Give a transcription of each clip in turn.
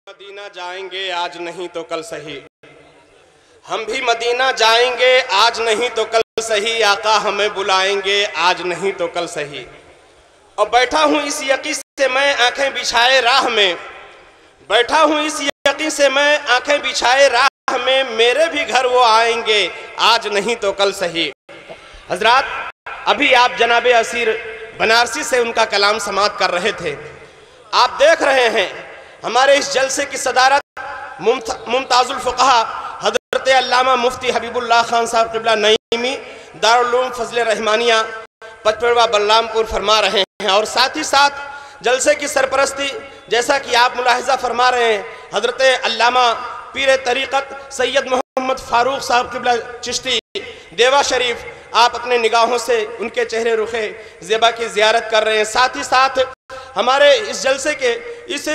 مدینہ جائیں گے آج نہیں تو کل سہی، ہم بھی مدینہ جائیں گے آج نہیں تو کل سہی، آقا ہمیں بلائیں گے آج نہیں تو کل سہی۔ اور بیٹھا ہوں اس یقین سے میں آنکھیں بچھائے راہ میں، بیٹھا ہوں اس یقین سے میں آنکھیں بچھائے راہ میں، میرے بھی گھر وہ آئیں گے آج نہیں تو کل سہی۔ حضرات ابھی آپ جناب اسیر بنارسی سے ان کا کلام سماعت کر رہے تھے۔ آپ دیکھ رہے ہیں ہمارے اس جلسے کی صدارت ممتاز الفقہا حضرت علامہ مفتی حبیب اللہ خان صاحب قبلہ نعیمی دارالعلوم فضل رحمانیہ پچپڑوا بلرام پور فرما رہے ہیں، اور ساتھ ہی ساتھ جلسے کی سرپرستی جیسا کہ آپ ملاحظہ فرما رہے ہیں حضرت علامہ پیر طریقت سید محمد فاروق صاحب قبلہ چشتی دیوا شریف، آپ اپنے نگاہوں سے ان کے چہرے رخ زیبا کی زیارت کر رہے ہیں۔ ساتھ ہی ساتھ ہمارے اس جلسے کے اس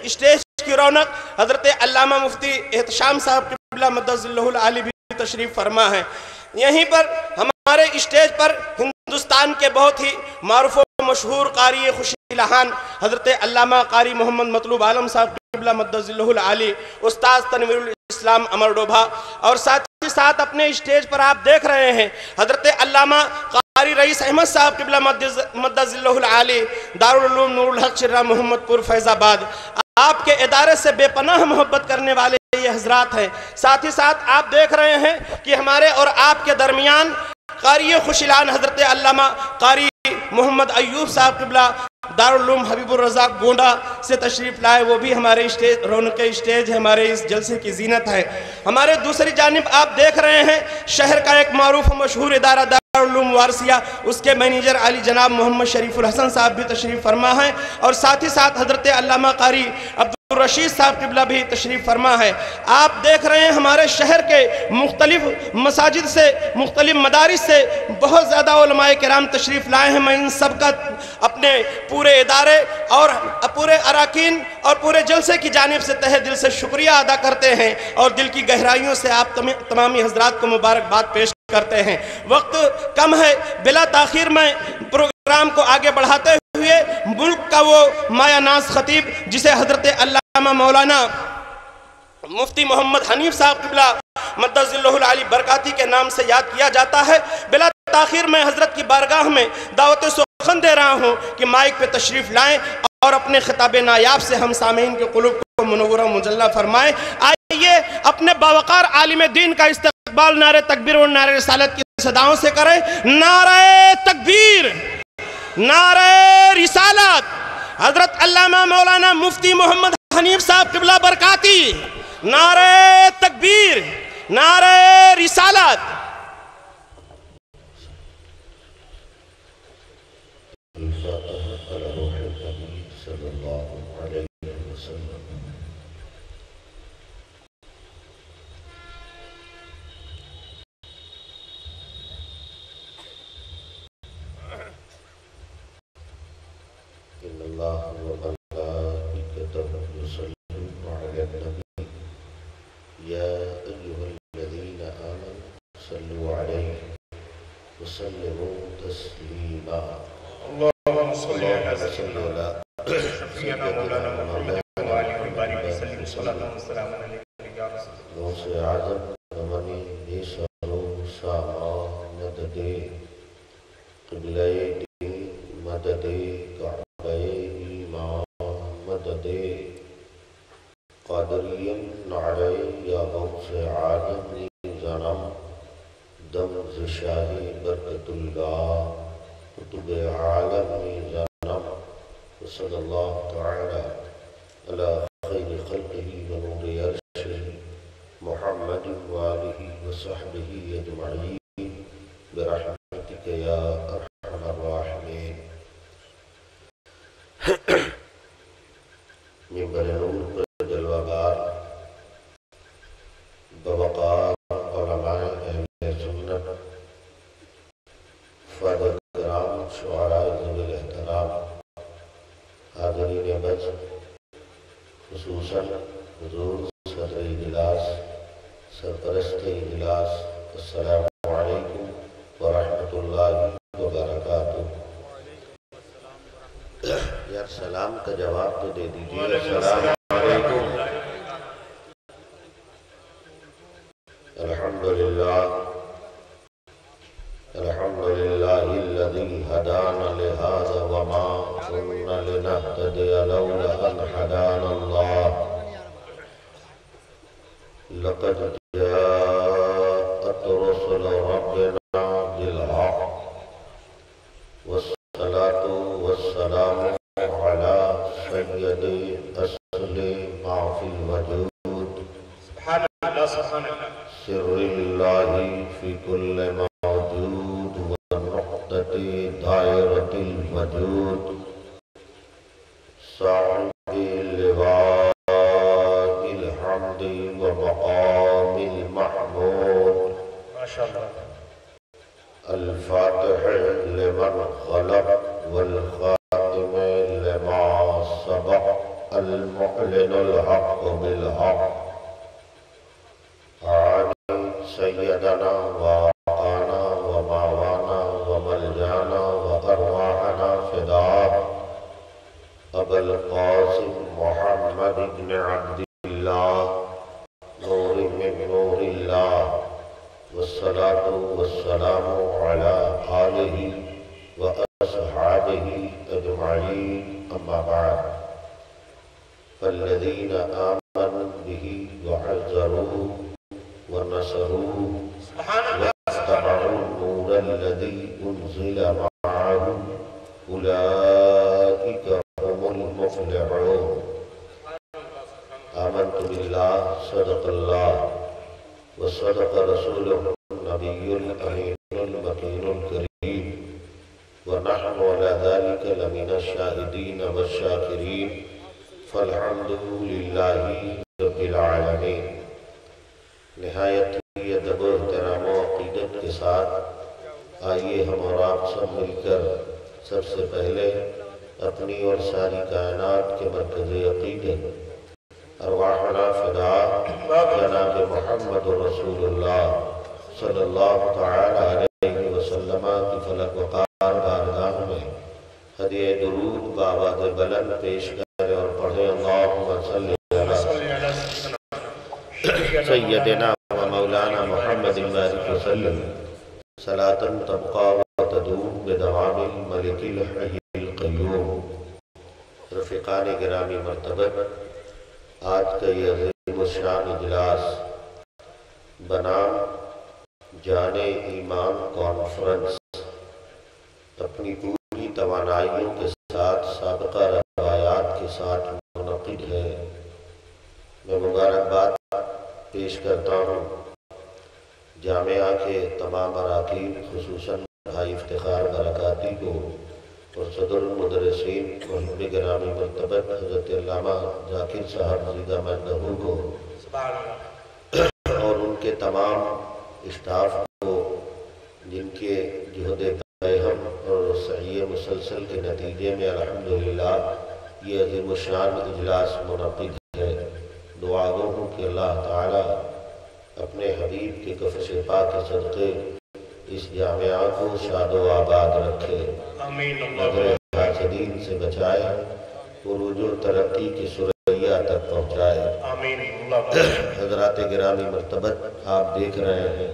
اسٹیج کی رونق حضرت علامہ مفتی احتشام صاحب قبلہ مدد ذلہ العالی بھی تشریف فرما ہے۔ یہیں پر ہمارے اسٹیج پر ہندوستان کے بہت ہی معروف و مشہور قاری خوشی لہان حضرت علامہ قاری محمد مطلوب عالم صاحب قبلہ مدد ذلہ العالی، استاذ تنویر الاسلام امر ڈوبھا، اور ساتھ ہی ساتھ اپنے اسٹیج پر آپ دیکھ رہے ہیں حضرت علامہ قاری رئیس احمد صاحب قبلہ مدد ذلہ العالی دارالعلوم نور الحق شرہ محمد پور فیض آباد۔ آپ کے ادارے سے بے پناہ محبت کرنے والے یہ حضرات ہیں۔ ساتھ ہی ساتھ آپ دیکھ رہے ہیں کہ ہمارے اور آپ کے درمیان قاری خوشیلان حضرت علامہ قاری محمد ایوب صاحب قبلہ دارالعلوم حبیب الرزاق گونڈا سے تشریف لائے، وہ بھی ہمارے اسٹیج رونق اسٹیج ہے، ہمارے اس جلسے کی زینت ہے۔ ہمارے دوسری جانب آپ دیکھ رہے ہیں شہر کا ایک معروف و مشہور ادارہ دارالعلوم وارثیہ، اس کے مینیجر علی جناب محمد شریف الحسن صاحب بھی تشریف فرما ہے، اور ساتھ ہی ساتھ حضرت علامہ قاری عبدالرشید صاحب قبلہ بھی تشریف فرما ہے۔ آپ دیکھ رہے ہیں ہمارے شہر کے مختلف مساجد سے، مختلف مدارس سے بہت زیادہ علماء کرام تشریف لائے ہیں۔ میں ان سب کا اپنے پورے ادارے اور پورے اراکین اور پورے جلسے کی جانب سے تہہ دل سے شکریہ ادا کرتے ہیں، اور دل کی گہرائیوں سے آپ تمامی حضرات کو مبارکباد پیش کرتے ہیں۔ وقت کم ہے، بلا تاخیر میں پروگرام کو آگے بڑھاتے ہوئے ملک کا وہ مایہ ناز خطیب جسے حضرت علامہ مولانا مفتی محمد حنیف صاحب قبلہ مدد ذلہ العالی برکاتی کے نام سے یاد کیا جاتا ہے، بلا تاخیر میں حضرت کی بارگاہ میں دعوت سخن دے رہا ہوں کہ مائک پہ تشریف لائیں اور اپنے خطاب نایاب سے ہم سامعین کے قلوب کو منور و مجلہ فرمائیں۔ آئیے اپنے باوقار عالم دین کا استقبال نعرہ تکبیر اور نعرہ رسالت کی صداؤں سے کریں۔ نعرہ تکبیر، نعرہ رسالت، حضرت علامہ مولانا مفتی محمد حنیف صاحب قبلہ برکاتی، نعرہ تکبیر، نعرہ رسالت۔ سلام کا جواب تو دے دیجیے۔ السلام علیکم۔ لقد جاءت رسل ربنا بالحق والصلاة والسلام على سيد أصل ما في الوجود سر الله في كل موجود ونقطة دائرة الوجود صاحب اللواء الحمد ومقام المحمود ما شاء الله. الفاتح لمن خلق والخاتم لما سبق المعلن الحق بالحق عن سيدنا وآقانا وماوانا وملجانا وأرواحنا فداء أبا القاسم محمد بن عبد الله نور من نور الله والصلاة والسلام على آله وأصحابه أجمعين أما بعد فالذين آمنوا به وعزروه ونصروه واتبعوا النور الذي أنزل معه أولئك هم المفلحون. آمنت بالله صدق الله وصدق رسوله النبي الأمين المكين الكريم ونحن على ذلك لمن الشاهدين والشاكرين فالحمد لله رب العالمین. نہایت ہی ادب و احترام و عقیدت کے ساتھ آئیے ہم اور آپ سب مل کر سب سے پہلے اپنی اور ساری کائنات کے مرکز عقیدت ارواحنا فداء جناب محمد رسول اللہ صلی اللہ تعالی علیہ وسلم کی فلک وقار بارگاہ میں ہدیہ درود بآواز بلند پیش کریں اور پڑھیں اللہم صلی علی سیدنا و مولانا محمد بارک وسلم صلاة تبقى وتدوم بدوام الملک الحی القیوم. رفقان گرامی مرتبت، آج کا یہ عظیم الشان اجلاس بنام جان ایمان کانفرنس اپنی پوری توانائیوں کے ساتھ سابقہ روایات کے ساتھ منعقد ہے. میں مبارکباد پیش کرتا ہوں جامعہ کے تمام اراکین خصوصاً بھائی افتخار برکاتی کو اور صدر المدرسین محب گرامی مرتبت حضرت علامہ ذاکر صاحب زیدہ مجدہ کو اور ان کے تمام اسٹاف کو جن کے جہد پیہم اور سعی مسلسل کے نتیجے میں الحمدللہ یہ عظیم الشان اجلاس منعقد ہے. دعا گو ہوں کہ اللہ تعالی اپنے حبیب کے کفش پاک کے صدقے اس جامعہ کو شاد و آباد رکھے، نظر حاسدین سے بچائے، عروج و ترقی کی ثریا تک پہنچائے. حضرات گرامی مرتبت، آپ دیکھ رہے ہیں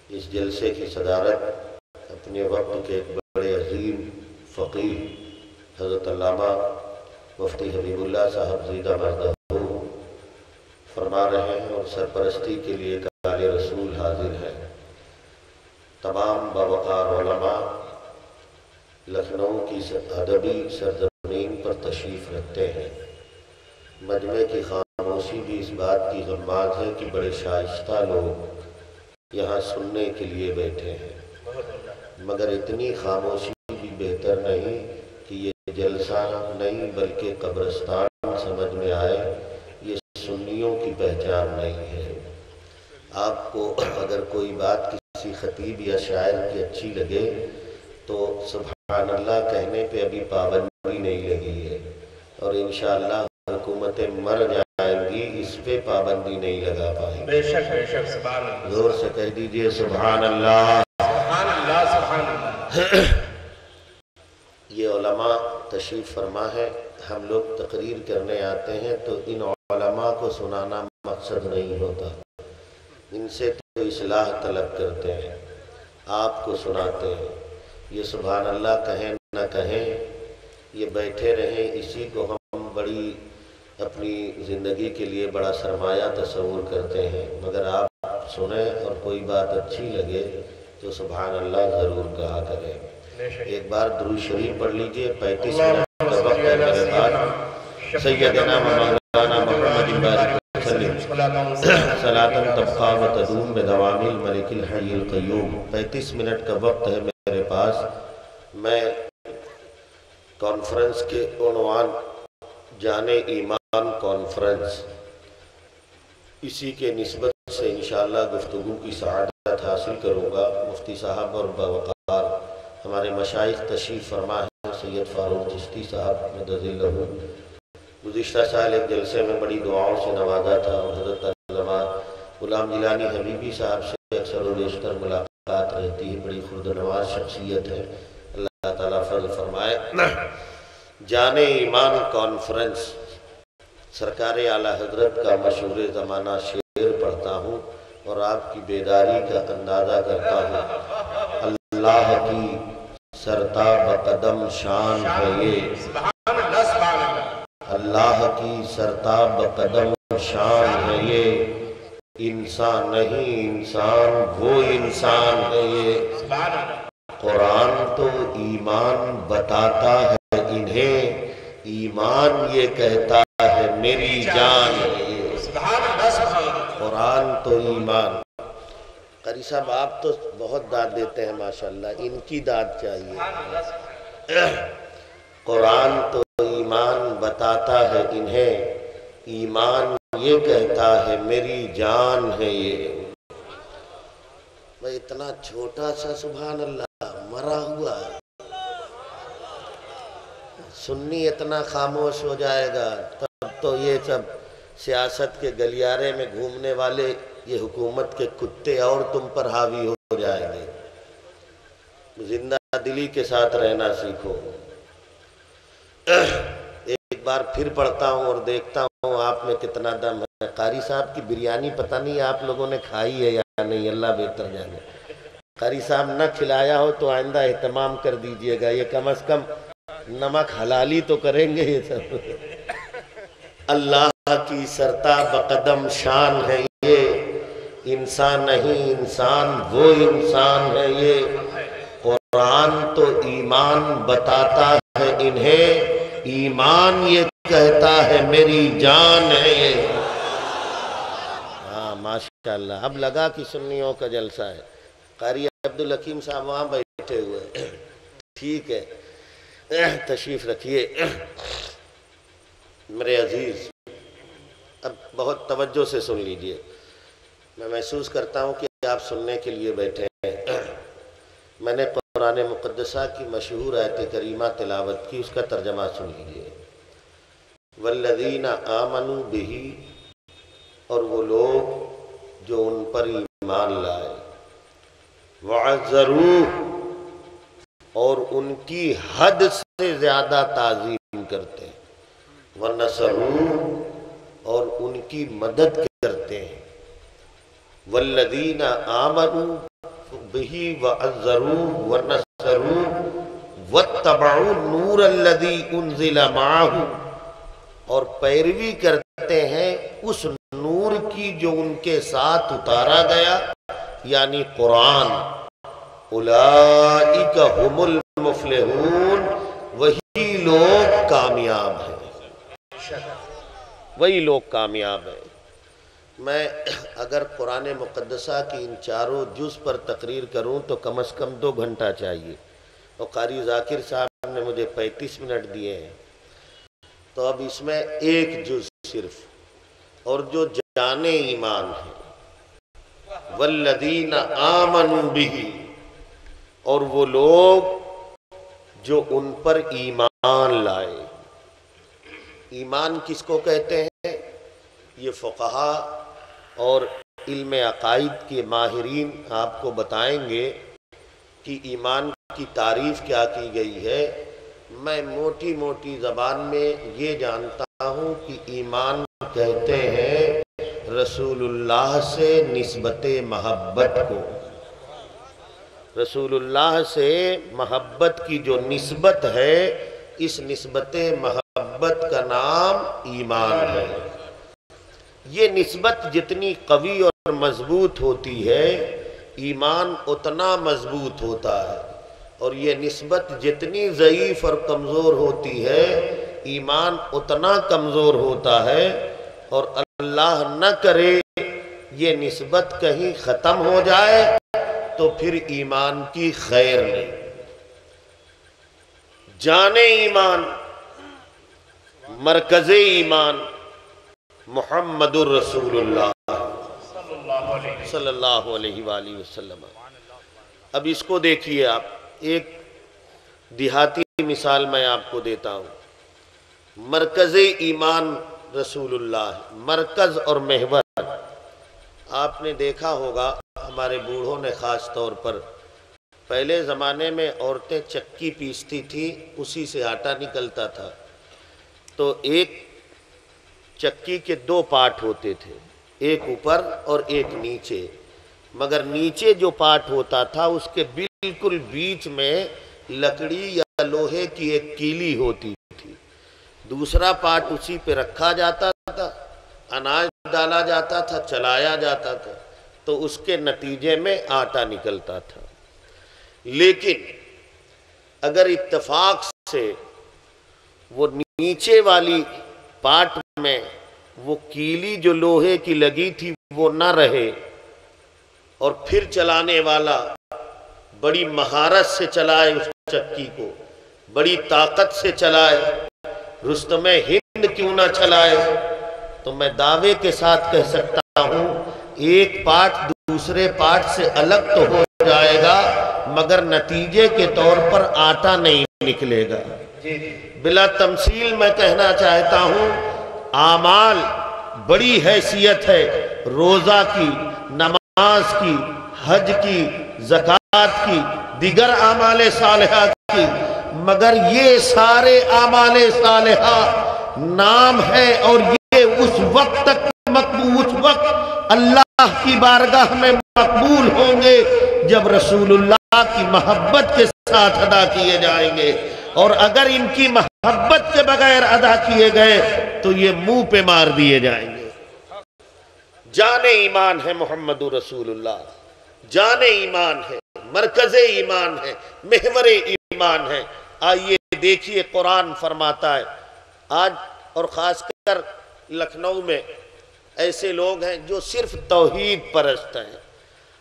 اس جلسے کی صدارت اپنے وقت کے ایک بڑے عظیم فقیہ حضرت علامہ مفتی حبیب اللہ صاحب زیدہ مجدہ فرما رہے ہیں اور سرپرستی کے لیے کال رسول حاضر ہیں. تمام باوقار علماء لکھنؤ کی ادبی سرزمین پر تشریف رکھتے ہیں. مجمع کی خاموشی بھی اس بات کی غماز ہے کہ بڑے شائستہ لوگ یہاں سننے کے لیے بیٹھے ہیں، مگر اتنی خاموشی بھی بہتر نہیں کہ یہ جلسہ نہیں بلکہ قبرستان سمجھ میں آئے. یہ سنیوں کی پہچان نہیں ہے. آپ کو اگر کوئی بات کسی خطیب یا شاعر کی اچھی لگے تو سبحان اللہ کہنے پہ ابھی پابندی نہیں لگی ہے، اور انشاءاللہ حکومتیں مر جائیں گی اس پہ پابندی نہیں لگا پائیں. بے شک سبحان اللہ. زور سے کہہ دیجئے سبحان اللہ. سبحان اللہ سبحان اللہ. یہ علماء تشریف فرما ہے. ہم لوگ تقریر کرنے آتے ہیں تو ان علماء کو سنانا مقصد نہیں ہوتا، ان سے تو اصلاح طلب کرتے ہیں، آپ کو سناتے ہیں. یہ سبحان اللہ کہیں نہ کہیں، یہ بیٹھے رہیں، اسی کو ہم بڑی اپنی زندگی کے لیے بڑا سرمایہ تصور کرتے ہیں، مگر آپ سنیں اور کوئی بات اچھی لگے تو سبحان اللہ ضرور کہا کریں۔ ایک بار درود شریف پڑھ لیجئے، 35 منٹ کا وقت ہے میرے پاس۔ سیدنا مولانا محمد بارک وسلم صلاۃً تبقیٰ و تدوم بدوام الملک الحی القیوم۔ 35 منٹ کا وقت ہے میرے پاس۔ میں کانفرنس کے عنوان جانے ایمان کانفرنس، اسی کے نسبت سے انشاءاللہ گفتگو کی سعادت حاصل کروں گا۔ مفتی صاحب اور باوقار ہمارے مشائخ تشریف فرما ہیں، سید فاروق چشتی صاحب مدد اللہ۔ گزشتہ سال ایک جلسے میں بڑی دعاؤں سے نوازا تھا اور حضرت علامہ غلام جیلانی حبیبی صاحب سے اکثر و بیشتر ملاقات رہتی ہے، بڑی خردنواز شخصیت ہے، اللہ تعالیٰ فضل فرمائے۔ جانے ایمان کانفرنس، سرکار اعلیٰ حضرت کا مشہور زمانہ شعر پڑھتا ہوں اور آپ کی بیداری کا اندازہ کرتا ہوں۔ اللہ کی سرتاب قدم شان ہے یہ، اللہ کی سرتاب قدم شان ہے یہ، انسان نہیں انسان وہ انسان ہے یہ۔ قرآن تو ایمان بتاتا ہے انہیں، ایمان یہ کہتا ہے میری جان ہے یہ۔ قرآن تو ایمان۔ قاری صاحب آپ تو بہت داد دیتے ہیں ماشاءاللہ، ان کی داد چاہیے۔ قرآن تو ایمان بتاتا ہے انہیں، ایمان یہ کہتا ہے میری جان ہے یہ۔ بھئی اتنا چھوٹا سا سبحان اللہ مرا ہوا ہے، سنی اتنا خاموش ہو جائے گا، تب تو یہ سب سیاست کے گلیارے میں گھومنے والے یہ حکومت کے کتے اور تم پر حاوی ہو جائیں گے۔ زندہ دلی کے ساتھ رہنا سیکھو۔ ایک بار پھر پڑھتا ہوں اور دیکھتا ہوں آپ میں کتنا دم ہے۔ قاری صاحب کی بریانی پتہ نہیں آپ لوگوں نے کھائی ہے یا نہیں، اللہ بہتر جانے۔ قاری صاحب نہ کھلایا ہو تو آئندہ اہتمام کر دیجئے گا، یہ کم از کم نمک حلالی تو کریں گے یہ سب۔ اللہ کی سرتاب قدم شان ہے یہ، انسان نہیں انسان وہ انسان ہے یہ۔ قرآن تو ایمان بتاتا ہے انہیں، ایمان یہ کہتا ہے میری جان ہے یہ۔ ہاں ماشاءاللہ، اب لگا کہ سنیوں کا جلسہ ہے۔ قاری عبدالحکیم صاحب وہاں بیٹھے ہوئے، ٹھیک ہے تشریف رکھیے۔ میرے عزیز اب بہت توجہ سے سن لیجئے، میں محسوس کرتا ہوں کہ آپ سننے کے لیے بیٹھے ہیں۔ میں نے قرآن مقدسہ کی مشہور آیت کریمہ تلاوت کی، اس کا ترجمہ سن لیجئے۔ والذین آمنوا بہ، اور وہ لوگ جو ان پر ایمان لائے، وعزروہ، اور ان کی حد سے زیادہ تعظیم کرتے ہیں، ونصروہ، اور ان کی مدد کرتے ہیں۔ والذین آمنوا بہ وعزروہ ونصروہ واتبعوا النور الذی انزل معہ، اور پیروی کرتے ہیں اس نور کی جو ان کے ساتھ اتارا گیا، یعنی قرآن۔ اولئک هم المفلحون، وہی لوگ کامیاب ہیں، وہی لوگ کامیاب ہیں۔ میں اگر قرآن مقدسہ کی ان چاروں جز پر تقریر کروں تو کم از کم 2 گھنٹہ چاہیے، اور قاری ذاکر صاحب نے مجھے 35 منٹ دیے ہیں، تو اب اس میں ایک جز صرف، اور جو جانے ایمان ہے، والذین آمنوا بہ، اور وہ لوگ جو ان پر ایمان لائے۔ ایمان کس کو کہتے ہیں؟ یہ فقہا اور علم عقائد کے ماہرین آپ کو بتائیں گے کہ ایمان کی تعریف کیا کی گئی ہے۔ میں موٹی موٹی زبان میں یہ جانتا ہوں کہ ایمان کہتے ہیں رسول اللہ سے نسبت محبت کو، رسول اللہ سے محبت کی جو نسبت ہے، اس نسبت محبت محبت کا نام ایمان ہے۔ یہ نسبت جتنی قوی اور مضبوط ہوتی ہے ایمان اتنا مضبوط ہوتا ہے، اور یہ نسبت جتنی ضعیف اور کمزور ہوتی ہے ایمان اتنا کمزور ہوتا ہے، اور اللہ نہ کرے یہ نسبت کہیں ختم ہو جائے تو پھر ایمان کی خیر نہیں۔ جان ایمان، مرکز ایمان محمد الرسول اللہ صلی اللہ علیہ وآلہ وسلم۔ اب اس کو دیکھیے آپ، ایک دیہاتی مثال میں آپ کو دیتا ہوں۔ مرکز ایمان رسول اللہ، مرکز اور محور۔ آپ نے دیکھا ہوگا ہمارے بوڑھوں نے خاص طور پر، پہلے زمانے میں عورتیں چکی پیستی تھی، اسی سے آٹا نکلتا تھا، تو ایک چکی کے دو پارٹ ہوتے تھے، ایک اوپر اور ایک نیچے، مگر نیچے جو پارٹ ہوتا تھا اس کے بالکل بیچ میں لکڑی یا لوہے کی ایک کیلی ہوتی تھی، دوسرا پارٹ اسی پہ رکھا جاتا تھا، اناج ڈالا جاتا تھا، چلایا جاتا تھا، تو اس کے نتیجے میں آٹا نکلتا تھا۔ لیکن اگر اتفاق سے وہ نیچے والی پارٹ میں وہ کیلی جو لوہے کی لگی تھی وہ نہ رہے، اور پھر چلانے والا بڑی مہارت سے چلائے اس چکی کو، بڑی طاقت سے چلائے، رستم ہند کیوں نہ چلائے، تو میں دعوے کے ساتھ کہہ سکتا ہوں ایک پارٹ دوسرے پارٹ سے الگ تو ہو جائے گا مگر نتیجے کے طور پر آٹا نہیں نکلے گا۔ بلا تمثیل میں کہنا چاہتا ہوں اعمال بڑی حیثیت ہے، روزہ کی، نماز کی، حج کی، زکوٰۃ کی، دیگر اعمال صالحہ کی، مگر یہ سارے اعمال صالحہ نام ہے، اور یہ اس وقت تک اس وقت اللہ کی بارگاہ میں مقبول ہوں گے جب رسول اللہ کی محبت کے ساتھ ادا کیے جائیں گے، اور اگر ان کی محبت کے بغیر ادا کیے گئے تو یہ منہ پہ مار دیے جائیں گے۔ جان ایمان ہے محمد رسول اللہ، جان ایمان ہے، مرکز ایمان ہے، محور ایمان ہے۔ آئیے دیکھیے قرآن فرماتا ہے، آج اور خاص کر لکھنؤ میں ایسے لوگ ہیں جو صرف توحید پرست ہیں،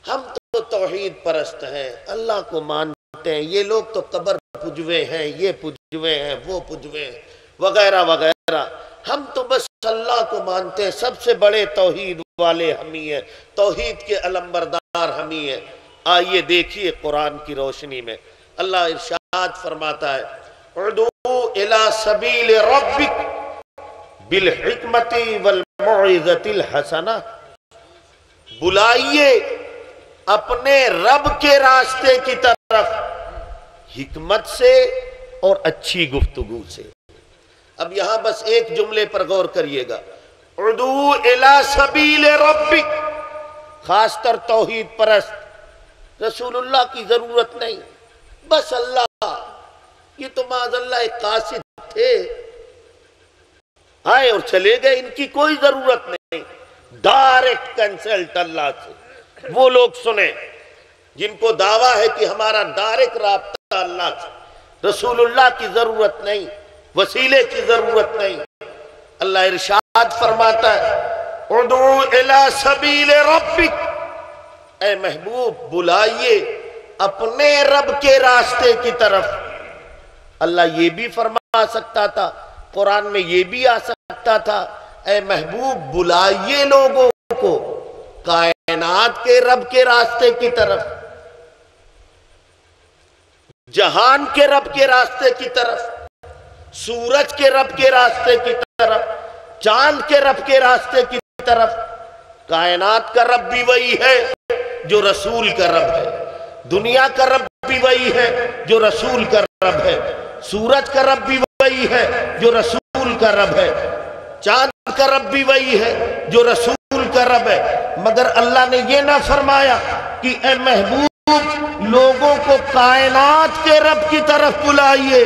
ہم تو توحید پرست ہیں، اللہ کو مانتے ہیں، یہ لوگ تو قبر پجوے ہیں، یہ پجوے ہیں، وہ پجوے ہیں، وغیرہ وغیرہ، ہم تو بس اللہ کو مانتے ہیں، سب سے بڑے توحید والے ہم ہی ہیں، توحید کے علمبردار ہم ہی ہیں۔ آئیے دیکھیے قرآن کی روشنی میں اللہ ارشاد فرماتا ہے، ادعو الی سبیل ربک بالحکمت والموعظۃ الحسنہ، بلائیے اپنے رب کے راستے کی طرف حکمت سے اور اچھی گفتگو سے۔ اب یہاں بس ایک جملے پر غور کریے گا، ادعو الی سبیل ربک، خاص طر توحید پرست، رسول اللہ کی ضرورت نہیں، بس اللہ، یہ تو معاذ اللہ ایک قاصد تھے، آئے اور چلے گئے، ان کی کوئی ضرورت نہیں، ڈائریکٹ کنسلٹ اللہ سے۔ وہ لوگ سنیں جن کو دعویٰ ہے کہ ہمارا ڈائریکٹ رابطہ اللہ سے، رسول اللہ کی ضرورت نہیں، وسیلے کی ضرورت نہیں۔ اللہ ارشاد فرماتا ہے، ادعو الی سبیل ربک، اے محبوب بلائیے اپنے رب کے راستے کی طرف۔ اللہ یہ بھی فرما سکتا تھا، قرآن میں یہ بھی آ سکتا تھا، اے محبوب بلائیے لوگوں کو کائنات کے رب کے راستے کی طرف، جہان کے رب کے راستے کی طرف، سورج کے رب کے راستے کی طرف، چاند کے رب کے راستے کی طرف۔ کائنات کا رب بھی وہی ہے جو رسول کا رب ہے، دنیا کا رب بھی وہی ہے جو رسول کا رب ہے، سورج کا رب بھی وہی ہے جو رسول کا رب ہے، چاند کا رب بھی وہی ہے جو رسول کا رب ہے، مگر اللہ نے یہ نہ فرمایا کہ اے محبوب لوگوں کو کائنات کے رب کی طرف بلائیے،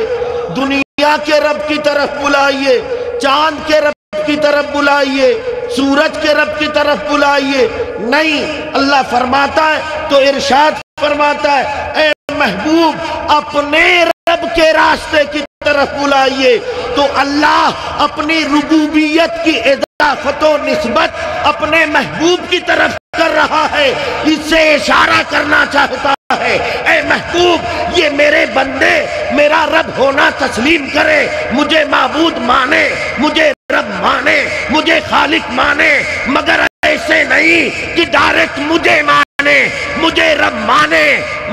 دنیا دنیا کے رب کی طرف بلائیے، چاند کے رب کی طرف بلائیے، سورج کے رب کی طرف بلائیے۔ نہیں، اللہ فرماتا ہے تو ارشاد فرماتا ہے اے محبوب اپنے رب کے راستے کی طرف بلائیے۔ تو اللہ اپنی ربوبیت کی اضافت و نسبت اپنے محبوب کی طرف کر رہا ہے، اس سے اشارہ کرنا چاہتا ہے اے محبوب یہ میرے بندے میرا رب ہونا تسلیم کرے، مجھے معبود مانے، مجھے رب مانے، مجھے خالق مانے، مگر ایسے نہیں کہ ڈائریکٹ مجھے مانے، مجھے رب مانے،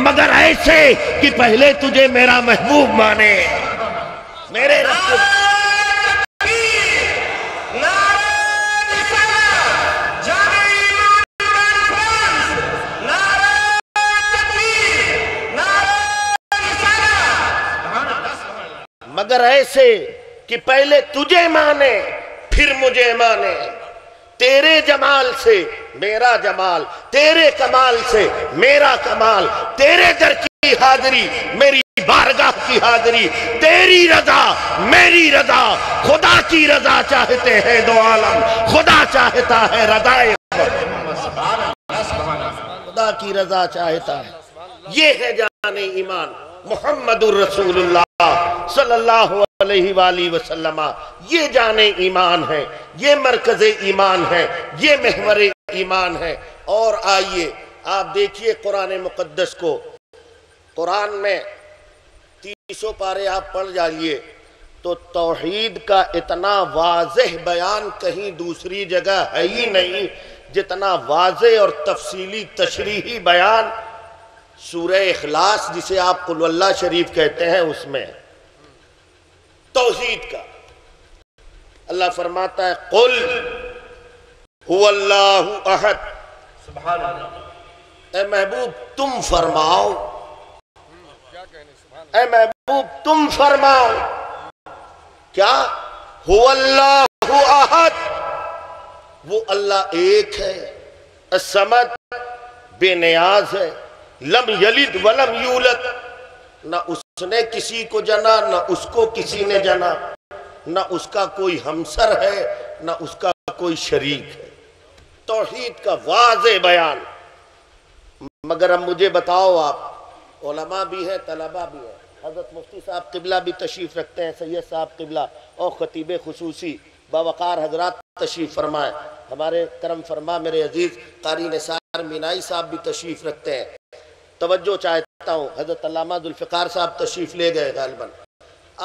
مگر ایسے کہ پہلے تجھے میرا محبوب مانے، میرے رب کو۔ مگر ایسے کہ پہلے تجھے مانے پھر مجھے مانے، تیرے جمال سے میرا جمال، تیرے کمال سے میرا کمال، تیرے در کی حاضری میری بارگاہ کی حاضری، تیری رضا میری رضا، خدا کی رضا چاہتے ہیں دو عالم، خدا چاہتا ہے رضائے خدا کی رضا چاہتا ہے۔ یہ ہے جان ایمان محمد الرسول اللہ صلی اللہ علیہ وآلہ وسلم، یہ جان ایمان ہے، یہ مرکز ایمان ہے، یہ محور ایمان ہے۔ اور آئیے آپ دیکھیے قرآن مقدس کو، قرآن میں 300 پارے آپ پڑھ جائیے تو توحید کا اتنا واضح بیان کہیں دوسری جگہ ہے ہی نہیں جتنا واضح اور تفصیلی تشریحی بیان سورہ اخلاص جسے آپ قل اللہ شریف کہتے ہیں اس میں توحید کا۔ اللہ فرماتا ہے قل هو اللہ احد، سبحان اللہ، اے محبوب تم فرماؤ، اے محبوب تم فرماؤ کیا؟ هو اللہ احد، وہ اللہ ایک ہے، الصمد بے نیاز ہے، لم یلد ولم یولد، نہ اس نے کسی کو جنا نہ اس کو کسی نے جنا، نہ اس کا کوئی ہمسر ہے نہ اس کا کوئی شریک ہے۔ توحید کا واضح بیان۔ مگر اب مجھے بتاؤ، آپ علماء بھی ہیں طلباء بھی ہیں، حضرت مفتی صاحب قبلہ بھی تشریف رکھتے ہیں، سید صاحب قبلہ اور خطیب خصوصی باوقار حضرات تشریف فرمائیں، ہمارے کرم فرما میرے عزیز قاری نثار مینائی صاحب بھی تشریف رکھتے ہیں۔ توجہ چاہتا ہوں، حضرت علامہ ذوالفقار صاحب تشریف لے گئے غالباً۔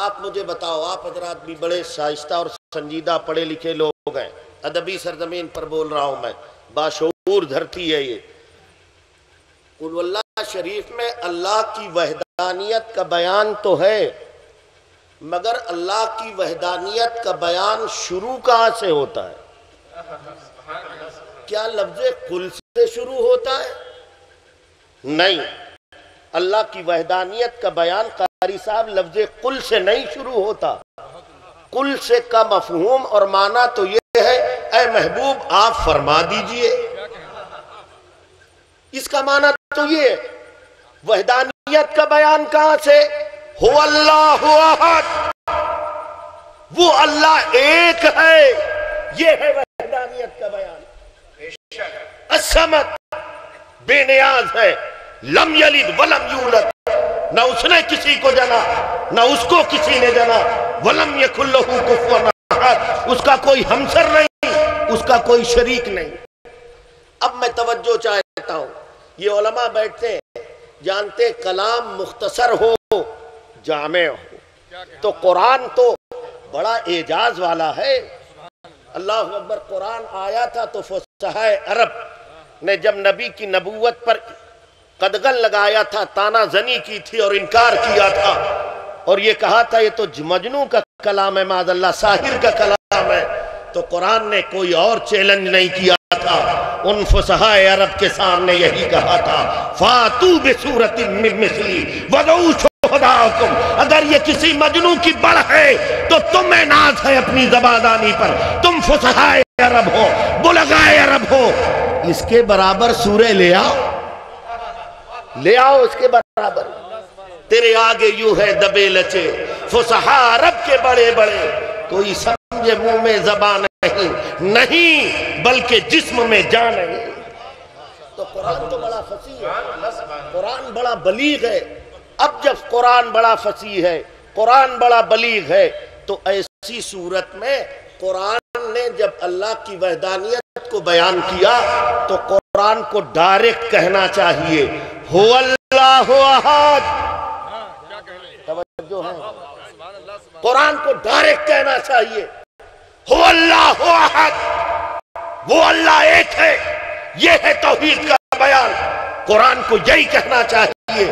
آپ مجھے بتاؤ، آپ حضرات بھی بڑے شائستہ اور سنجیدہ پڑھے لکھے لوگ ہیں، ادبی سرزمین پر بول رہا ہوں میں، باشعور دھرتی ہے یہ۔ قل اللہ شریف میں اللہ کی وحدانیت کا بیان تو ہے، مگر اللہ کی وحدانیت کا بیان شروع کہاں سے ہوتا ہے؟ کیا لفظ قل سے شروع ہوتا ہے؟ نہیں، اللہ کی وحدانیت کا بیان قاری صاحب لفظ قل سے نہیں شروع ہوتا۔ قل سے کا مفہوم اور معنی تو یہ ہے اے محبوب آپ فرما دیجئے، اس کا معنی تو یہ ہے۔ وحدانیت کا بیان کہاں سے؟ هو اللہ احد، وہ اللہ ایک ہے، یہ ہے وحدانیت کا بیان۔ الصمد بے نیاز ہے، لم یلد ولم یولد، نہ اس نے کسی کو جنا نہ اس کو کسی نے جنا، ولم یکن لہ کفوا احد، اس کا کوئی ہمسر نہیں، اس کا کوئی شریک نہیں۔ اب میں توجہ چاہتا ہوں، یہ علماء بیٹھتے ہیں جانتے کلام مختصر ہو جامع ہو، تو قرآن تو بڑا اعجاز والا ہے۔ اللہ اکبر، قرآن آیا تھا تو فصحاء عرب نے جب نبی کی نبوت پر قدغن لگایا تھا، تانا زنی کی تھی اور انکار کیا تھا، اور یہ کہا تھا یہ تو مجنون کا کلام ہے، معاذ اللہ ساحر کا کلام ہے، تو قرآن نے کوئی اور چیلنج نہیں کیا تھا، ان فصحاء عرب کے سامنے یہی کہا تھا فَاتُوا بِسُورَةٍ مِّن مِّثْلِهِ وَادْعُوا شُهَدَاءَكُمْ، اگر یہ کسی مجنون کی بڑھ ہے تو تمہیں ناز ہے اپنی زبادانی پر، تم فصحاء عرب ہو، بلغاء عرب ہو، اس کے برابر سورہ لے آؤ، لے آؤ اس کے برابر۔ تیرے آگے یوں ہے دبے لچے، فصحا عرب کے بڑے بڑے، کوئی سمجھے منہ میں زبان نہیں بلکہ جسم میں جان نہیں۔ تو قرآن تو بڑا فصیح ہے، قرآن بڑا بلیغ ہے۔ اب جب قرآن بڑا فصیح ہے، قرآن بڑا بلیغ ہے، تو ایسی صورت میں قرآن نے جب اللہ کی وحدانیت کو بیان کیا تو قرآن کو ڈائریکٹ کہنا چاہیے، هو اللہ احد۔ توجہ ہے، قرآن کو ڈائریکٹ کہنا چاہیے، هو اللہ احد، وہ اللہ ایک ہے۔ یہ ہے توحید کا بیان، قرآن کو یہی کہنا چاہیے،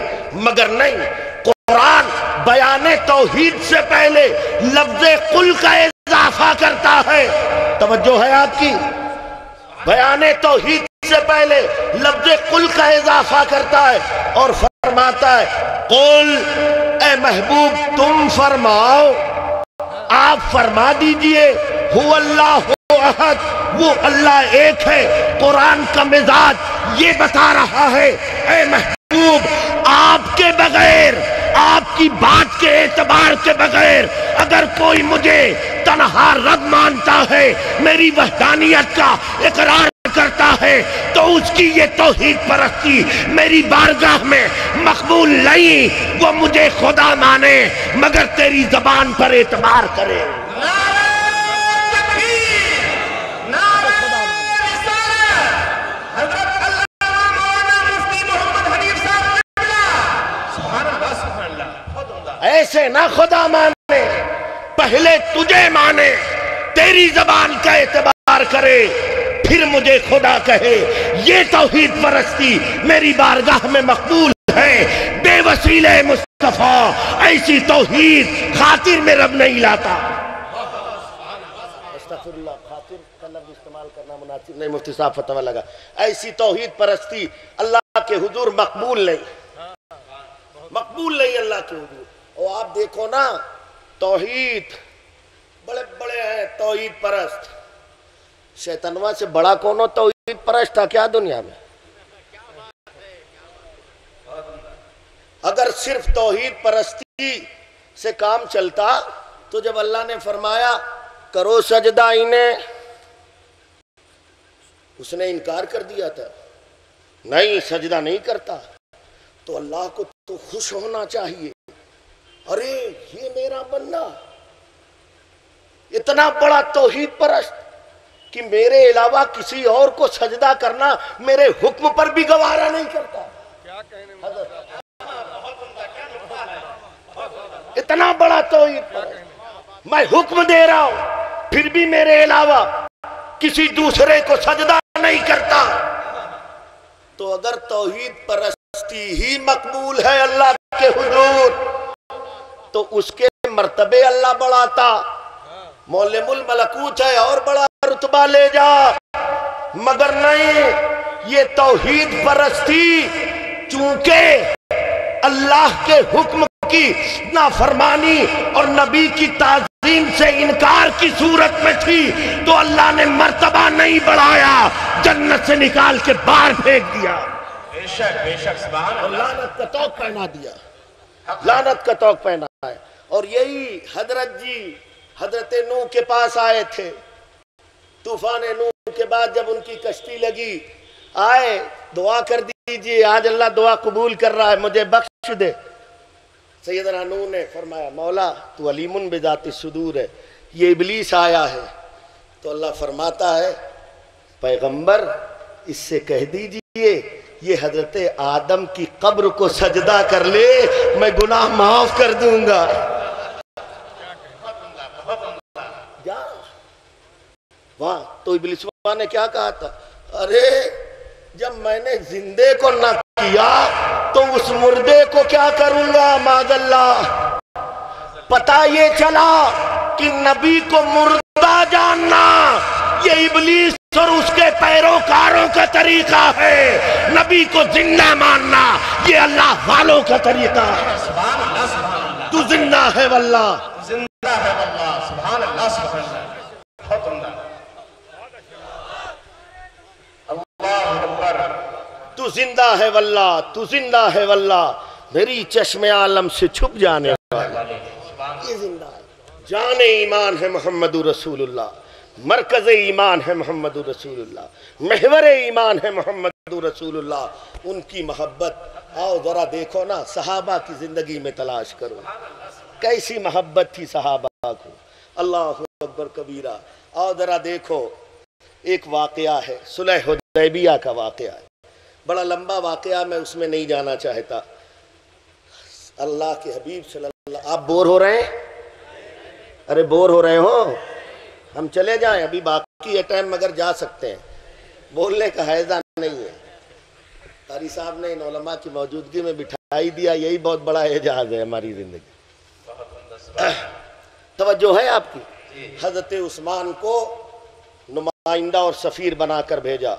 مگر نہیں، قرآن بیان توحید سے پہلے لفظ قل کا اضافہ کرتا ہے۔ توجہ ہے آپ کی، بیان توحید سے پہلے لفظ قل کا اضافہ کرتا ہے اور فرماتا ہے قل، اے محبوب تم فرماؤ، آپ فرما دیجئے، هو اللہ احد، وہ اللہ ایک ہے۔ قرآن کا مزاج یہ بتا رہا ہے، اے محبوب آپ کے بغیر، آپ کی بات کے اعتبار کے بغیر اگر کوئی مجھے تنہا رب مانتا ہے، میری وحدانیت کا اقرار کرتا ہے، تو اس کی یہ توحید پرستی میری بارگاہ میں مقبول نہیں۔ وہ مجھے خدا مانے مگر تیری زبان پر اعتبار کرے۔ ایسے نہ خدا مانے، پہلے تجھے مانے، تیری زبان کا اعتبار کرے، پھر مجھے خدا کہے۔ یہ توحید پرستی میری بارگاہ میں مقبول ہے۔ بے وسیلہ مصطفیٰ ایسی توحید خاطر میں رب نہیں لاتا۔ استغفر اللہ، خاطر کا لفظ استعمال کرنا مناسب نہیں، مفتی صاحب فتویٰ لگا۔ ایسی توحید پرستی اللہ کے حضور مقبول نہیں، مقبول نہیں اللہ کے حضور۔ اور آپ دیکھو نا، توحید بڑے بڑے ہیں توحید پرست، شیطنوہ سے بڑا کونوں توحید پرست تھا کیا دنیا میں؟ اگر صرف توحید پرستی سے کام چلتا تو جب اللہ نے فرمایا کرو سجدہ انہیں، اس نے انکار کر دیا تھا، نہیں سجدہ نہیں کرتا، تو اللہ کو تو خوش ہونا چاہیے، ارے یہ میرا بندہ اتنا بڑا توحید پرست کہ میرے علاوہ کسی اور کو سجدہ کرنا میرے حکم پر بھی گوارا نہیں کرتا۔ اتنا بڑا توحید پرست، میں حکم دے رہا ہوں پھر بھی میرے علاوہ کسی دوسرے کو سجدہ نہیں کرتا۔ تو اگر توحید پرستی ہی مقبول ہے اللہ کے حضور تو اس کے مرتبے اللہ بڑھاتا، مولم الملکوت ہے اور بڑا رتبہ لے جا، مگر نہیں، یہ توحید پرستی چونکہ اللہ کے حکم کی نافرمانی اور نبی کی تعظیم سے انکار کی صورت میں تھی تو اللہ نے مرتبہ نہیں بڑھایا، جنت سے نکال کے باہر پھینک دیا، بے شک سبحان اور لعنت کا طوق پہنا دیا، لعنت کا طوق پہنا ہے۔ اور یہی حضرت جی حضرت نوح کے پاس آئے تھے، طوفان نوح کے بعد جب ان کی کشتی لگی، آئے دعا کر دیجئے، آج اللہ دعا قبول کر رہا ہے، مجھے بخش دے۔ سیدنا نوح نے فرمایا مولا تو علیم بذات الصدور ہے، یہ ابلیس آیا ہے، تو اللہ فرماتا ہے پیغمبر اس سے کہہ دیجئے یہ حضرت آدم کی قبر کو سجدہ کر لے، میں گناہ معاف کر دوں گا۔ وہاں تو ابلیس نے کیا کہا تھا، ارے جب میں نے زندے کو نہ کیا تو اس مردے کو کیا کروں گا، معاذ اللہ۔ پتہ یہ چلا کہ نبی کو مردہ جاننا یہ ابلیس اور اس کے پیروکاروں کا طریقہ ہے، نبی کو زندہ ماننا یہ اللہ والوں کا طریقہ ہے۔ تو زندہ ہے واللہ، زندہ ہے واللہ، سبحان اللہ سبحان اللہ، بہت عمدہ، اللہ اکبر، تو زندہ ہے واللہ، تو زندہ ہے واللہ، میری چشم عالم سے چھپ جانے والا، جان ایمان ہے محمد رسول اللہ، مرکز ایمان ہے محمد رسول اللہ، محور ایمان ہے محمد رسول اللہ۔ ان کی محبت آؤ ذرا دیکھو نا، صحابہ کی زندگی میں تلاش کرو، کیسی محبت تھی صحابہ کو۔ اللہ اکبر کبیرہ۔ آؤ ذرا دیکھو، ایک واقعہ ہے صلح حدیبیہ کا واقعہ ہے، بڑا لمبا واقعہ، میں اس میں نہیں جانا چاہتا۔ اللہ کے حبیب صلی اللہ، آپ بور ہو رہے ہیں؟ ارے بور ہو رہے ہو؟ ہم چلے جائیں، ابھی باقی ہے ٹائم، مگر جا سکتے ہیں، بولنے کا حیضہ نہیں ہے۔ قاری صاحب نے ان علماء کی موجودگی میں بٹھائی دیا، یہی بہت بڑا اعجاز ہے ہماری زندگی۔ توجہ ہے آپ کی؟ حضرت عثمان کو نمائندہ اور سفیر بنا کر بھیجا،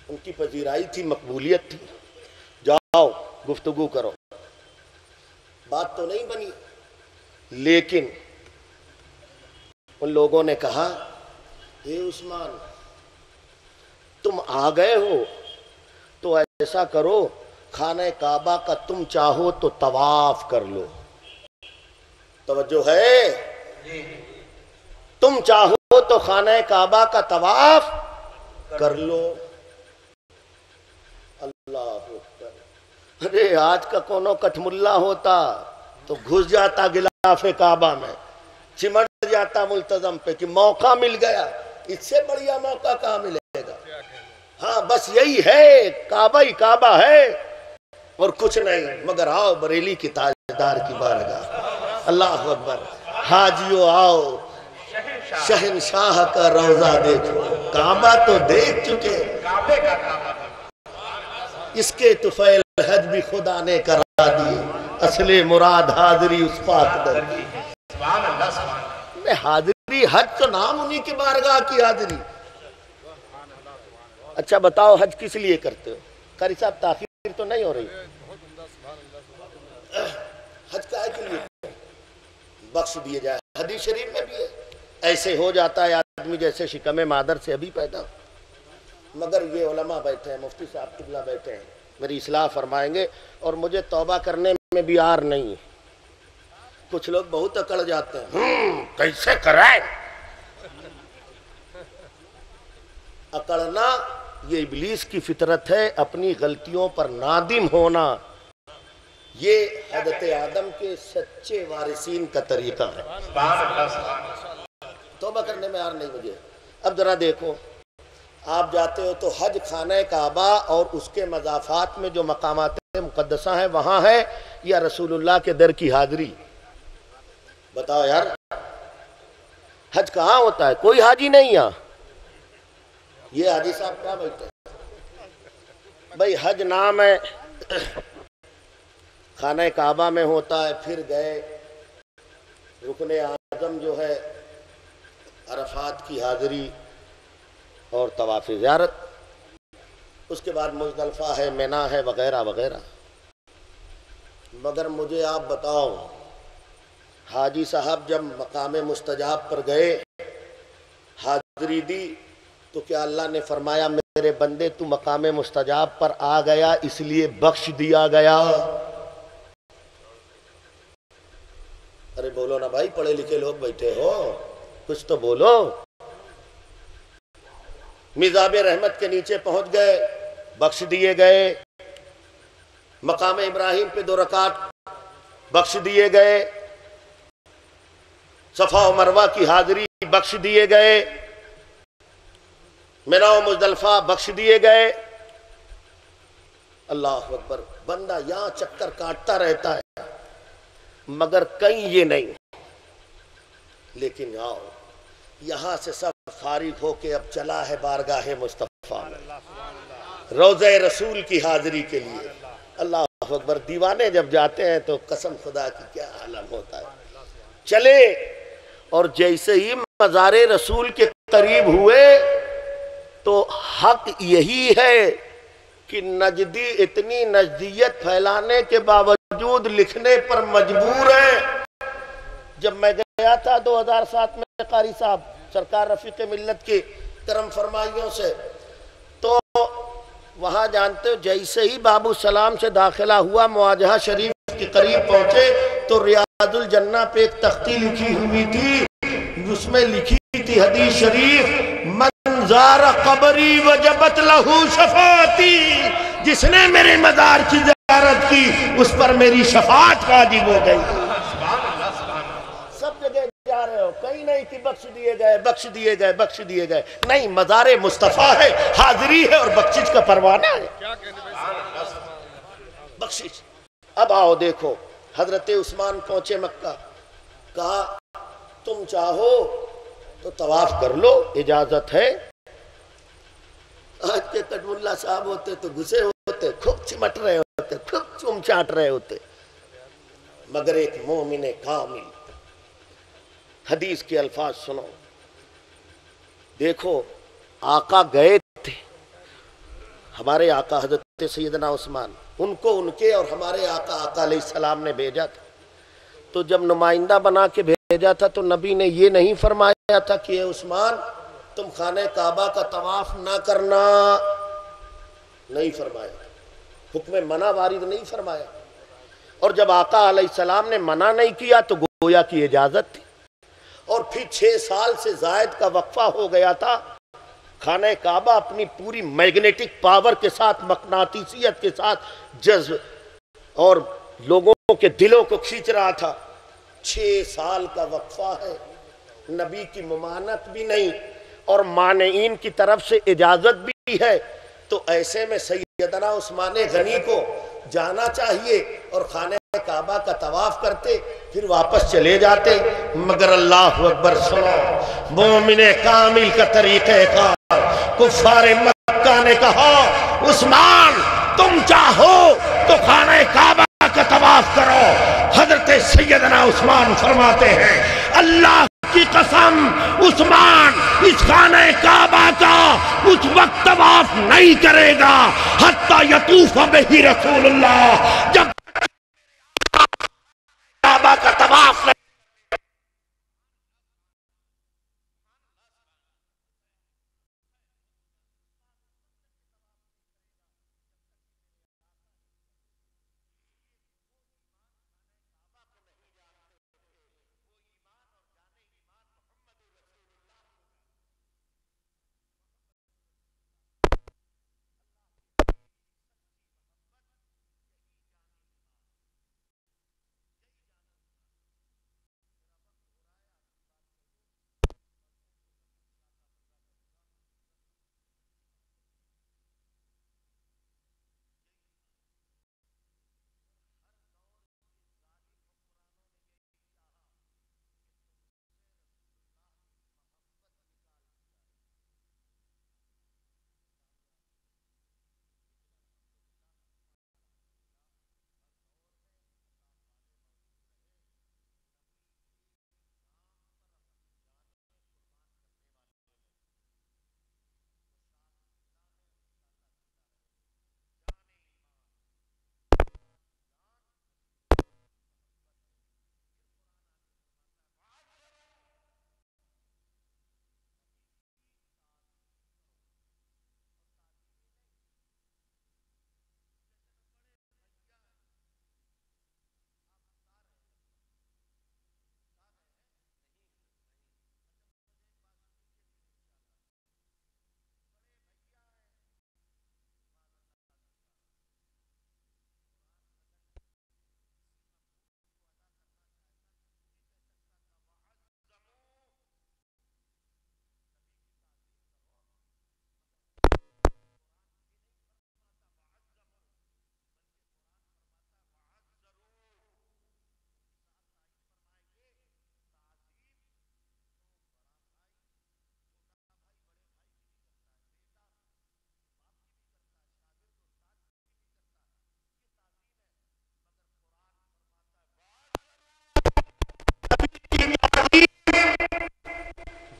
ان کی پذیرائی تھی، مقبولیت تھی، جاؤ گفتگو کرو۔ بات تو نہیں بنی، لیکن ان لوگوں نے کہا اے عثمان تم آ گئے ہو تو ایسا کرو، خانہ کعبہ کا تم چاہو تو طواف کر لو۔ توجہ ہے؟ تم چاہو تو خانہ کعبہ کا طواف کر لو۔ اللہ اکبر۔ ارے آج کا کونو کٹھ ملا ہوتا تو گھس جاتا غلاف کعبہ میں، چمٹ جاتا ملتزم پہ کہ موقع مل گیا، اس سے بڑھیا موقع کہاں ملے گا۔ ہاں بس یہی ہے، کعبہ ہی کعبہ ہے اور کچھ نہیں، مگر آؤ بریلی کی تاجدار کی بارگاہ۔ اللہ اکبر۔ حاجیو آؤ، شہنشاہ کا روضہ دیکھو، کعبہ تو دیکھ چکے، اس کے طفیل حج بھی خدا نے کرا دی، اصل مراد حاضری اس پاک در کی۔ حاضری حج تو نام انہی کے بارگاہ کی حاضری۔ اچھا بتاؤ حج کس لیے کرتے ہو؟ قاری صاحب تاخیر تو نہیں ہو رہی؟ حج کا ہے کے لیے بخش دیے جائے، حدیث شریف میں بھی ہے، ایسے ہو جاتا ہے آدمی جیسے شکم مادر سے ابھی پیدا۔ مگر یہ علماء بیٹھے ہیں، مفتی صاحب قبلہ بیٹھے ہیں، میری اصلاح فرمائیں گے، اور مجھے توبہ کرنے میں بھی آر نہیں ہے۔ کچھ لوگ بہت اکڑ جاتے ہیں، کیسے کرائے؟ اکڑنا یہ ابلیس کی فطرت ہے، اپنی غلطیوں پر نادم ہونا یہ حضرت آدم کے سچے وارثین کا طریقہ ہے۔ توبہ کرنے میں آر نہیں مجھے۔ اب ذرا دیکھو، آپ جاتے ہو تو حج خانہ کعبہ اور اس کے مضافات میں جو مقامات مقدسہ ہیں وہاں ہے، یا رسول اللہ کے در کی حاضری؟ بتاؤ یار، حج کہاں ہوتا ہے؟ کوئی حاجی نہیں یہاں۔ یہ حاجی صاحب کہاں بیٹھتے ہیں؟ بھائی حج نام ہے، خانہ کعبہ میں ہوتا ہے، پھر گئے رکن اعظم جو ہے عرفات کی حاضری اور طواف زیارت، اس کے بعد مزدلفہ ہے، منا ہے، وغیرہ وغیرہ۔ مگر مجھے آپ بتاؤ، حاجی صاحب جب مقام مستجاب پر گئے، حاضری دی، تو کیا اللہ نے فرمایا میرے بندے تو مقام مستجاب پر آ گیا اس لیے بخش دیا گیا؟ ارے بولو نا بھائی، پڑھے لکھے لوگ بیٹھے ہو، کچھ تو بولو۔ میزاب رحمت کے نیچے پہنچ گئے، بخش دیے گئے۔ مقام ابراہیم پہ 2 رکعت بخش دیے گئے۔ صفا و مروہ کی حاضری بخش دیے گئے۔ منا و مزدلفہ بخش دیے گئے۔ اللہ اکبر۔ بندہ یہاں چکر کاٹتا رہتا ہے مگر کہیں یہ نہیں۔ لیکن آؤ، یہاں سے سب فارغ ہو کے اب چلا ہے بارگاہ مصطفیٰ میں، روضہ رسول کی حاضری کے لیے۔ اللہ اکبر۔ دیوانے جب جاتے ہیں تو قسم خدا کی کیا عالم ہوتا ہے۔ چلے اور جیسے ہی مزار رسول کے قریب ہوئے تو حق یہی ہے کہ نجدی اتنی نجدیت پھیلانے کے باوجود لکھنے پر مجبور ہیں۔ جب میں گیا تھا 2007 میں قاری صاحب سرکار رفیق ملت کی کرم فرمائیوں سے، تو وہاں جانتے ہو جیسے ہی بابو سلام سے داخلہ ہوا، مواجہہ شریف کے قریب پہنچے تو ریاض ریاض الجنہ پہ ایک تختی لکھی ہوئی تھی، اس میں لکھی تھی حدیث شریف، من زار قبری وجبت لہو شفاعتی، جس نے میرے مزار کی زیارت کی اس پر میری شفاعت واجب ہو گئی۔ سب جگہ جا رہے ہو، کہیں نہیں کہ بخش دیے گئے بخش دیے گئے بخش دیے گئے، نہیں، مزار مصطفیٰ ہے، حاضری ہے اور بخشش کا پروانہ ہے، بخشش۔ اب آؤ دیکھو، حضرت عثمان پہنچے مکہ، کہا تم چاہو تو طواف کر لو، اجازت ہے۔ آج کے قدم اللہ صاحب ہوتے تو گھسے ہوتے، خوب چمٹ رہے ہوتے، خوب چوم چاٹ رہے ہوتے، مگر ایک مومن کامل، حدیث کے الفاظ سنو، دیکھو آقا گئے تھے، ہمارے آقا حضرت سیدنا عثمان، ان کو ان کے اور ہمارے آقا علیہ السلام نے بھیجا تھا، تو جب نمائندہ بنا کے بھیجا تھا تو نبی نے یہ نہیں فرمایا تھا کہ اے عثمان تم خانہ کعبہ کا طواف نہ کرنا، نہیں فرمایا، حکم منع وارد نہیں فرمایا، اور جب آقا علیہ السلام نے منع نہیں کیا تو گویا کی اجازت تھی، اور پھر 6 سال سے زائد کا وقفہ ہو گیا تھا، خانہ کعبہ اپنی پوری میگنیٹک پاور کے ساتھ، مقناطیسیت کے ساتھ جذب اور لوگوں کے دلوں کو کھینچ رہا تھا، 6 سال کا وقفہ ہے، نبی کی ممانت بھی نہیں اور مانعین کی طرف سے اجازت بھی ہے، تو ایسے میں سیدنا عثمان غنی کو جانا چاہیے اور خانہ کعبہ کا طواف کرتے، پھر واپس چلے جاتے، مگر اللہ اکبر سنو، مومن کامل کا طریقہ کار، کفار مکہ نے کہا عثمان تم چاہو تو خانہ کعبہ کا طواف کرو، حضرت سیدنا عثمان فرماتے ہیں اللہ کی قسم عثمان اس خانہ کعبہ کا اس وقت طواف نہیں کرے گا حتی یطوف بہ رسول اللہ، جب کعبہ کا طواف نہیں۔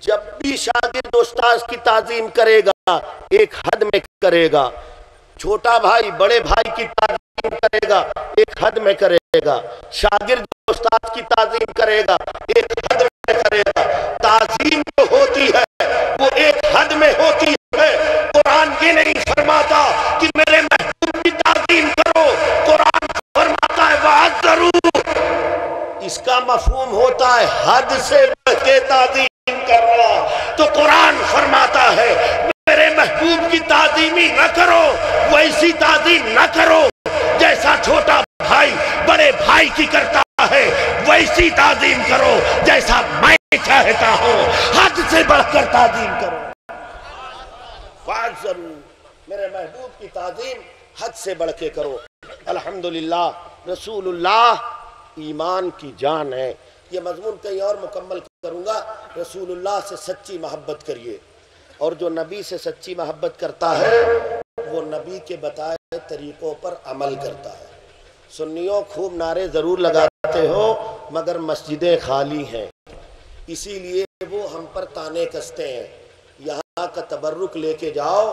جب بھی شاگرد استاذ کی تعظیم کرے گا ایک حد میں کرے گا، چھوٹا بھائی بڑے بھائی کی تعظیم کرے گا ایک حد میں کرے گا، شاگرد استاذ کی تعظیم کرے گا ایک حد میں کرے گا، تعظیم جو ہوتی ہے وہ ایک حد میں ہوتی ہے۔ قرآن یہ نہیں فرماتا کہ میرے محبوب کی تعظیم کرو، قرآن فرماتا ہے وَعَذَّرُوا، اس کا سے بڑھ کے تعظیم کرنا۔ تو قرآن فرماتا ہے میرے محبوب کی تعظیم ہی نہ کرو، ویسی تعظیم نہ کرو جیسا چھوٹا بھائی بڑے بھائی کی کرتا ہے، ویسی تعظیم کرو جیسا میں چاہتا ہوں، حد سے بڑھ کر تعظیم کرو۔ فَعَزَّرُوا، میرے محبوب کی تعظیم حد سے بڑھ کے کرو۔ الحمدللہ رسول اللہ ایمان کی جان ہے۔ یہ مضمون کہیں اور مکمل کروں گا۔ رسول اللہ سے سچی محبت کریے، اور جو نبی سے سچی محبت کرتا ہے وہ نبی کے بتائے طریقوں پر عمل کرتا ہے۔ سنیوں خوب نعرے ضرور لگاتے ہو مگر مسجدیں خالی ہیں، اسی لیے وہ ہم پر تانے کستے ہیں۔ یہاں کا تبرک لے کے جاؤ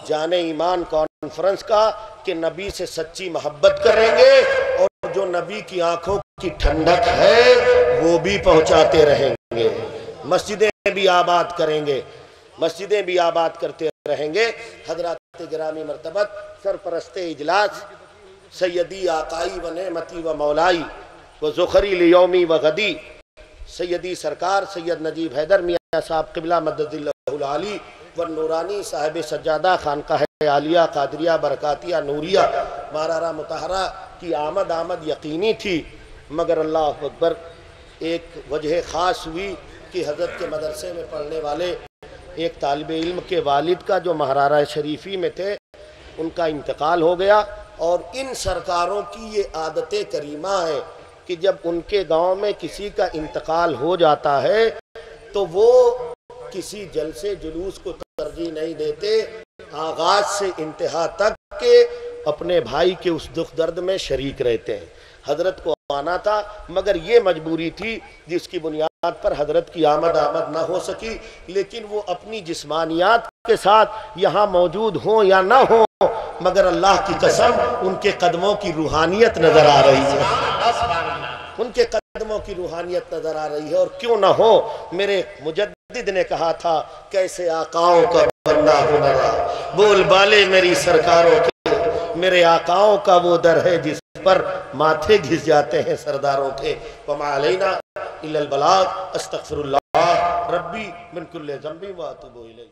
جانے ایمان کانفرنس کا کہ نبی سے سچی محبت کریں گے، اور جو نبی کی آنکھوں کی ٹھنڈک ہے وہ بھی پہنچاتے رہیں گے۔ مسجدیں بھی آباد کریں گے، مسجدیں بھی آباد کرتے رہیں گے۔ حضرات گرامی مرتبت سرپرست اجلاس سیدی آقائی و نعمتی و مولائی و زخری لیومی و غدی سیدی سرکار سید نجیب حیدر میاں صاحب قبلہ مدد اللہ العالی و نورانی صاحب سجادہ خانقاہ عالیہ قادریہ برکاتیہ نوریہ مارارہ مطہرہ کی آمد یقینی تھی، مگر اللہ اکبر ایک وجہ خاص ہوئی کہ حضرت کے مدرسے میں پڑھنے والے ایک طالب علم کے والد کا جو مہرارہ شریفی میں تھے ان کا انتقال ہو گیا۔ اور ان سرکاروں کی یہ عادت کریمہ ہے کہ جب ان کے گاؤں میں کسی کا انتقال ہو جاتا ہے تو وہ کسی جلسے جلوس کو ترجیح نہیں دیتے، آغاز سے انتہا تک کے اپنے بھائی کے اس دکھ درد میں شریک رہتے ہیں۔ حضرت کو آنا تھا مگر یہ مجبوری تھی جس کی بنیاد پر حضرت کی آمد نہ ہو سکی، لیکن وہ اپنی جسمانیات کے ساتھ یہاں موجود ہوں یا نہ ہوں مگر اللہ کی قسم ان کے قدموں کی روحانیت نظر آ رہی ہے، ان کے قدموں کی روحانیت نظر آ رہی ہے۔ اور کیوں نہ ہو، میرے مجدد نے کہا تھا کیسے آقاؤں کا بندہ ہوں میرا، بول بالے میری سرکاروں کے، میرے آقاؤں کا وہ در ہے جس پر ماتھے گھس جاتے ہیں سرداروں کے۔ وما علینا الا البلاغ، استغفر اللہ ربی من کل ذنب واتوب الیہ۔